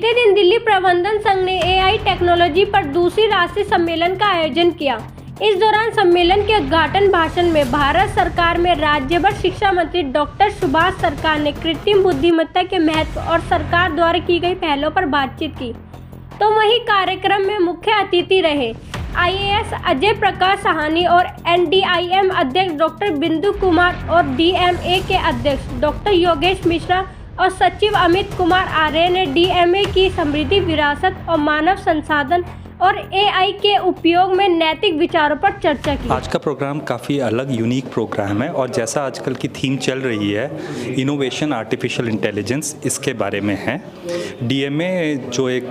बीते दिन दिल्ली प्रबंधन संघ ने एआई टेक्नोलॉजी पर दूसरी राष्ट्रीय सम्मेलन का आयोजन किया। इस दौरान सम्मेलन के उद्घाटन भाषण में भारत सरकार में राज्यभर शिक्षा मंत्री डॉक्टर सुभाष सरकार ने कृत्रिम बुद्धिमत्ता के महत्व और सरकार द्वारा की गई पहलों पर बातचीत की। तो वहीं कार्यक्रम में मुख्य अतिथि रहे आईएएस अजय प्रकाश साहनी और एनडीआईएम अध्यक्ष डॉक्टर बिंदु कुमार और डीएमए के अध्यक्ष डॉक्टर योगेश मिश्रा और सचिव अमित कुमार आर्य ने डीएमए की समृद्धि, विरासत और मानव संसाधन और एआई के उपयोग में नैतिक विचारों पर चर्चा की। आज का प्रोग्राम काफ़ी अलग यूनिक प्रोग्राम है और जैसा आजकल की थीम चल रही है इनोवेशन आर्टिफिशियल इंटेलिजेंस, इसके बारे में है। डीएमए जो एक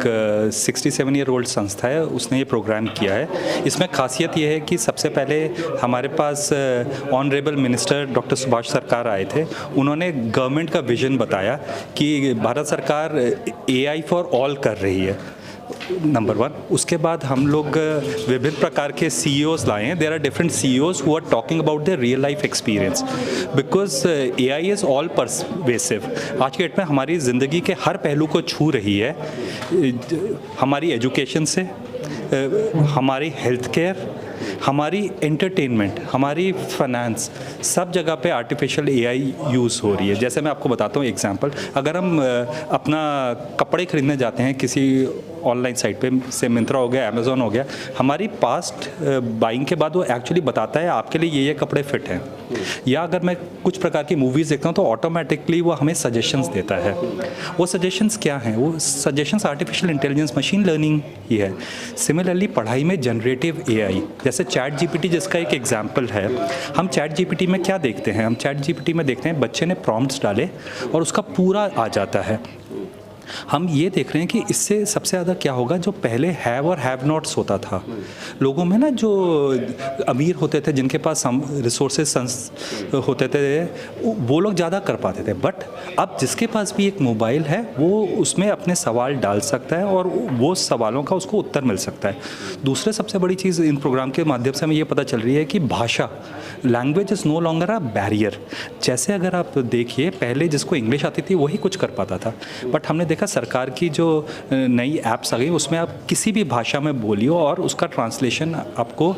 67 ईयर ओल्ड संस्था है उसने ये प्रोग्राम किया है। इसमें खासियत ये है कि सबसे पहले हमारे पास ऑनरेबल मिनिस्टर डॉक्टर सुभाष सरकार आए थे। उन्होंने गवर्नमेंट का विजन बताया कि भारत सरकार एआई फॉर ऑल कर रही है, नंबर 1। उसके बाद हम लोग विभिन्न प्रकार के CEOs लाए हैं। There are different CEOs who are talking about their real life experience because AI is all pervasive. आज के डेट में हमारी ज़िंदगी के हर पहलू को छू रही है, हमारी एजुकेशन से हमारी हेल्थ केयर, हमारी एंटरटेनमेंट, हमारी फाइनेंस, सब जगह पे आर्टिफिशियल एआई यूज़ हो रही है। जैसे मैं आपको बताता हूँ एग्जांपल, अगर हम अपना कपड़े खरीदने जाते हैं किसी ऑनलाइन साइट पे, से मिंत्रा हो गया, अमेज़ॉन हो गया, हमारी पास्ट बाइंग के बाद वो एक्चुअली बताता है आपके लिए ये कपड़े फिट हैं। या अगर मैं कुछ प्रकार की मूवीज़ देखता हूँ तो ऑटोमेटिकली वो हमें सजेशंस देता है। वो सजेशंस क्या हैं? वो suggestions artificial intelligence, machine learning ही है। सिमिलरली पढ़ाई में जनरेटिव एआई, जैसे चैट जीपीटी जिसका एक एग्जाम्पल है। हम चैट जीपीटी में क्या देखते हैं? हम चैट जीपीटी में देखते हैं बच्चे ने प्रॉम्प्ट्स डाले और उसका पूरा आ जाता है। हम ये देख रहे हैं कि इससे सबसे ज़्यादा क्या होगा, जो पहले हैव और हैव नॉट्स होता था लोगों में ना, जो अमीर होते थे जिनके पास रिसोर्सेज होते थे वो लोग ज़्यादा कर पाते थे, बट अब जिसके पास भी एक मोबाइल है वो उसमें अपने सवाल डाल सकता है और वो सवालों का उसको उत्तर मिल सकता है। दूसरे सबसे बड़ी चीज़ इन प्रोग्राम के माध्यम से हमें ये पता चल रही है कि भाषा, language is no longer a barrier. जैसे अगर आप देखिए पहले जिसको इंग्लिश आती थी वही कुछ कर पाता था, बट हमने देखा सरकार की जो नई ऐप्स आ गई उसमें आप किसी भी भाषा में बोलिए और उसका ट्रांसलेशन आपको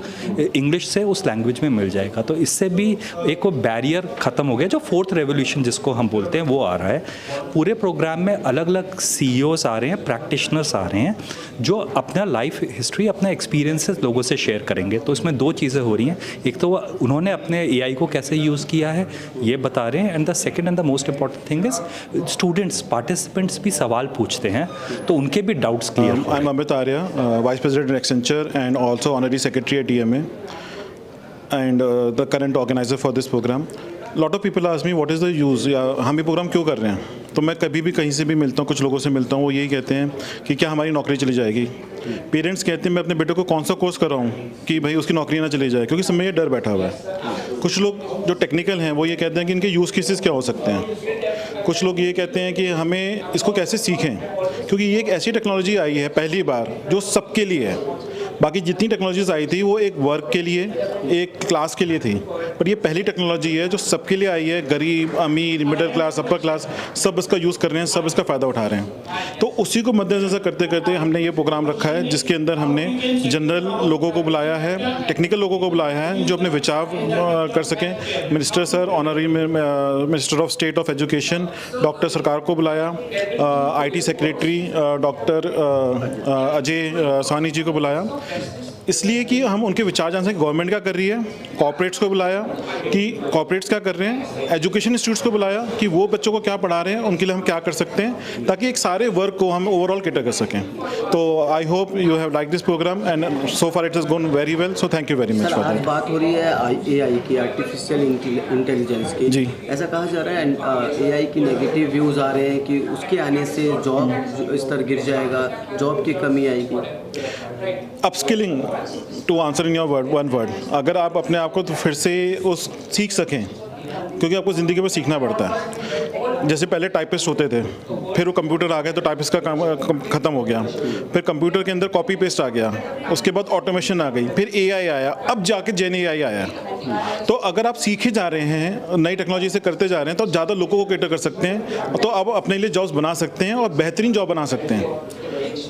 इंग्लिश से उस लैंग्वेज में मिल जाएगा। तो इससे भी एक वो बैरियर ख़त्म हो गया, जो फोर्थ रेवोल्यूशन जिसको हम बोलते हैं वो आ रहा है। पूरे प्रोग्राम में अलग अलग CEOs आ रहे हैं, प्रैक्टिशनर्स आ रहे हैं जो अपना लाइफ हिस्ट्री, अपना एक्सपीरियंसेस लोगों से शेयर करेंगे। तो इसमें 2 चीज़ें हो रही हैं, एक तो उन्होंने अपने AI को कैसे यूज़ किया है ये बता रहे हैं, and the second and the most important thing is students, participants भी सवाल पूछते हैं तो उनके भी doubts clear. I am Amit Arya, vice president at Accenture and also honorary secretary at DMA and the current organizer for this program. Lot of people ask me what is the use, या हम ये प्रोग्राम क्यों कर रहे हैं। तो मैं कभी भी कहीं से भी मिलता हूँ, कुछ लोगों से मिलता हूँ, वो यही कहते हैं कि क्या हमारी नौकरी चली जाएगी। पेरेंट्स कहते हैं मैं अपने बेटे को कौन सा कोर्स कर रहा हूँ कि भाई उसकी नौकरी ना चली जाए, क्योंकि सब में ये डर बैठा हुआ है। कुछ लोग जो टेक्निकल हैं वो ये कहते हैं कि इनके यूज़ केसेस क्या हो सकते हैं। कुछ लोग ये कहते हैं कि हमें इसको कैसे सीखें, क्योंकि ये एक ऐसी टेक्नोलॉजी आई है पहली बार जो सबके लिए है। बाकी जितनी टेक्नोलॉजीज आई थी वो एक वर्क के लिए, एक क्लास के लिए थी, पर ये पहली टेक्नोलॉजी है जो सबके लिए आई है। गरीब, अमीर, मिडिल क्लास, अपर क्लास सब इसका यूज़ कर रहे हैं, सब इसका फ़ायदा उठा रहे हैं। तो उसी को मद्देनज़र करते करते हमने ये प्रोग्राम रखा है जिसके अंदर हमने जनरल लोगों को बुलाया है, टेक्निकल लोगों को बुलाया है जो अपने विचार कर सकें। Minister sir, honorary minister of state of education doctor Sarkar को बुलाया, IT secretary doctor Ajay Sahni ji को बुलाया, इसलिए कि हम उनके विचार जान सकें गवर्नमेंट क्या कर रही है। कॉर्पोरेट्स को बुलाया कि कॉर्पोरेट्स क्या कर रहे हैं, एजुकेशन इंस्टीट्यूट्स को बुलाया कि वो बच्चों को क्या पढ़ा रहे हैं, उनके लिए हम क्या कर सकते हैं ताकि एक सारे वर्क को हम ओवरऑल कैटर कर सकें। तो I hope you have like this program and so far it has gone very well, so thank you very much for that. बात हो रही है AI की, आर्टिफिशियल इंटेलिजेंस की जी। ऐसा कहा जा रहा है AI की नेगेटिव व्यूज़ आ रहे हैं कि उसके आने से जॉब स्तर गिर जाएगा, जॉब की कमी आएगी। Upskilling, to answer in your one word, अगर आप अपने आप को तो फिर से उस सीख सकें, क्योंकि आपको ज़िंदगी में सीखना पड़ता है। जैसे पहले टाइपिस्ट होते थे, फिर वो कंप्यूटर आ गया तो टाइपिस्ट का काम ख़त्म हो गया, फिर कंप्यूटर के अंदर कॉपी पेस्ट आ गया, उसके बाद ऑटोमेशन आ गई, फिर एआई आया, अब जाके जेन एआई आया। तो अगर आप सीखे जा रहे हैं, नई टेक्नोलॉजी से करते जा रहे हैं, तो ज़्यादा लोगों को कैटर कर सकते हैं, तो आप अपने लिए जॉब्स बना सकते हैं और बेहतरीन जॉब बना सकते हैं।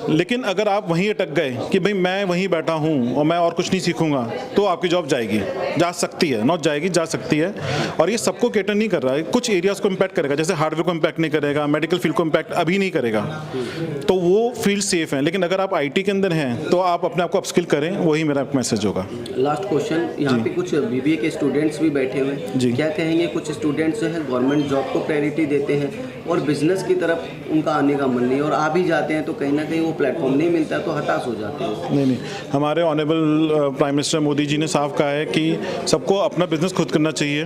लेकिन अगर आप वहीं अटक गए कि भाई मैं वहीं बैठा हूँ और मैं और कुछ नहीं सीखूंगा, तो आपकी जॉब जाएगी, जा सकती है, नॉट जाएगी, जा सकती है। और ये सबको कैटर नहीं कर रहा है, कुछ एरियाज़ को इम्पैक्ट करेगा, जैसे हार्डवेयर को इम्पैक्ट नहीं करेगा, मेडिकल फील्ड को इम्पैक्ट अभी नहीं करेगा, तो वो फील्ड सेफ है। लेकिन अगर आप आईटी के अंदर हैं तो आप अपने आप को अपस्किल करें, वही मेरा मैसेज होगा। लास्ट क्वेश्चन, यहाँ पे कुछ बीबीए के स्टूडेंट्स भी बैठे हुए हैं, जी। क्या कहेंगे? कुछ स्टूडेंट्स जो है गवर्नमेंट जॉब को प्रायोरिटी देते हैं और बिजनेस की तरफ उनका आने का मन नहीं, और आ भी जाते हैं तो कहीं ना कहीं वो प्लेटफॉर्म नहीं मिलता तो हताश हो जाते हैं। नहीं, हमारे honourable prime minister Modi ji ने साफ कहा है कि सबको अपना बिजनेस खुद करना चाहिए।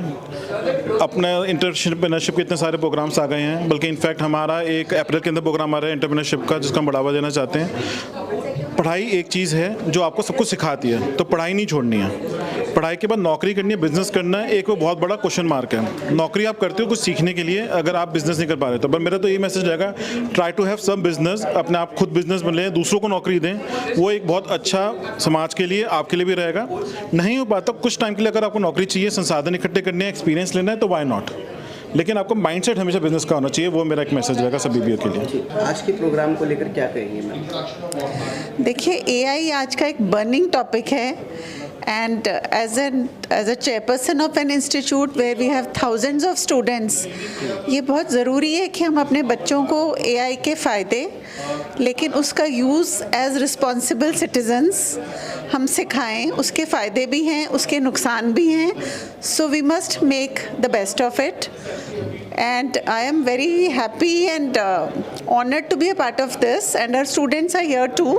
अपना एंटरप्रेन्योरशिप के इतने सारे प्रोग्राम्स आ गए हैं, बल्कि इनफैक्ट हमारा एक अप्रैल के अंदर प्रोग्राम आ रहा है एंटरप्रेन्योरशिप का, जिसका हम बढ़ावा देना चाहते हैं। पढ़ाई एक चीज़ है जो आपको सब कुछ सिखाती है, तो पढ़ाई नहीं छोड़नी है। पढ़ाई के बाद नौकरी करनी है, बिजनेस करना है, एक वो बहुत बड़ा क्वेश्चन मार्क है। नौकरी आप करते हो कुछ सीखने के लिए, अगर आप बिजनेस नहीं कर पा रहे तो, पर मेरा तो ये मैसेज रहेगा, try to have some business, अपने आप खुद बिजनेस बने, दूसरों को नौकरी दें, वो एक बहुत अच्छा समाज के लिए, आपके लिए भी रहेगा। नहीं हो पाता कुछ टाइम के लिए, अगर आपको नौकरी चाहिए, संसाधन इकट्ठे करने हैं, एक्सपीरियंस लेना है, तो वाई नॉट, लेकिन आपको माइंडसेट हमेशा बिजनेस का होना चाहिए। वो मेरा एक मैसेज रहेगा सभी बीबीए के लिए। आज के प्रोग्राम को लेकर क्या कहेंगे मैम? देखिए, एआई आज का एक बर्निंग टॉपिक है, and as a chairperson of an institute where we have thousands of students, ये बहुत ज़रूरी है कि हम अपने बच्चों को AI के फ़ायदे, लेकिन उसका यूज़ एज रिस्पॉन्सिबल सिटीजन्स हम सिखाएं। उसके फ़ायदे भी हैं, उसके नुकसान भी हैं, so we must make the best of it. And I am very happy and honored to be a part of this, and our students are here too.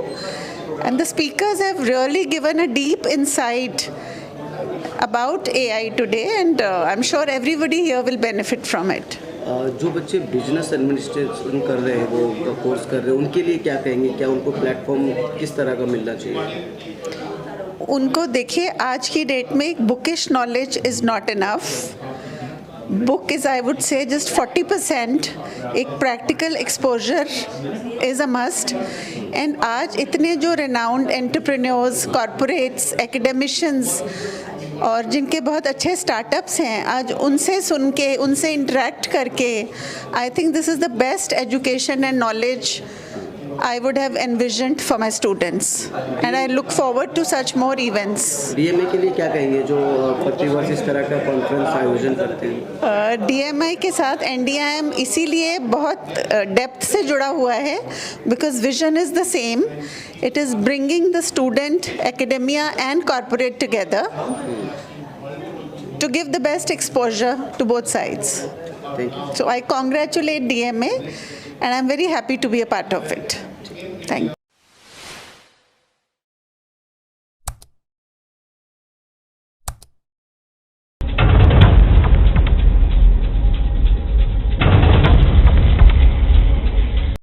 And the speakers have really given a deep insight about AI today, and I'm sure everybody here will benefit from it. जो बच्चे business administration कर रहे हैं, वो course कर रहे हैं, उनके लिए क्या कहेंगे? क्या उनको प्लेटफॉर्म किस तरह का मिलना चाहिए? उनको देखिए, आज की डेट में bookish knowledge is not enough. Book is, I would say, just 40%। एक practical exposure is a must. And आज इतने जो रिनाउंड एंटरप्रेन्योर्स, कॉरपोरेट्स, एकेडमिशियंस और जिनके बहुत अच्छे स्टार्टअप्स हैं, आज उनसे सुन के, उनसे इंटरेक्ट करके, I think this is the best education and knowledge I would have envisioned for my students, and I look forward to such more events. DMI के लिए क्या कहेंगे जो प्रतिवर्ष इस तरह का कॉन्फ्रेंस आयोजन करते हैं? DMI के साथ NDIM इसीलिए बहुत डेप्थ से जुड़ा हुआ है, because vision is the same. It is bringing the student, academia and corporate together to give the best exposure to both sides. Thank you. So I congratulate DMA, and I'm very happy to be a part of it. Thank you.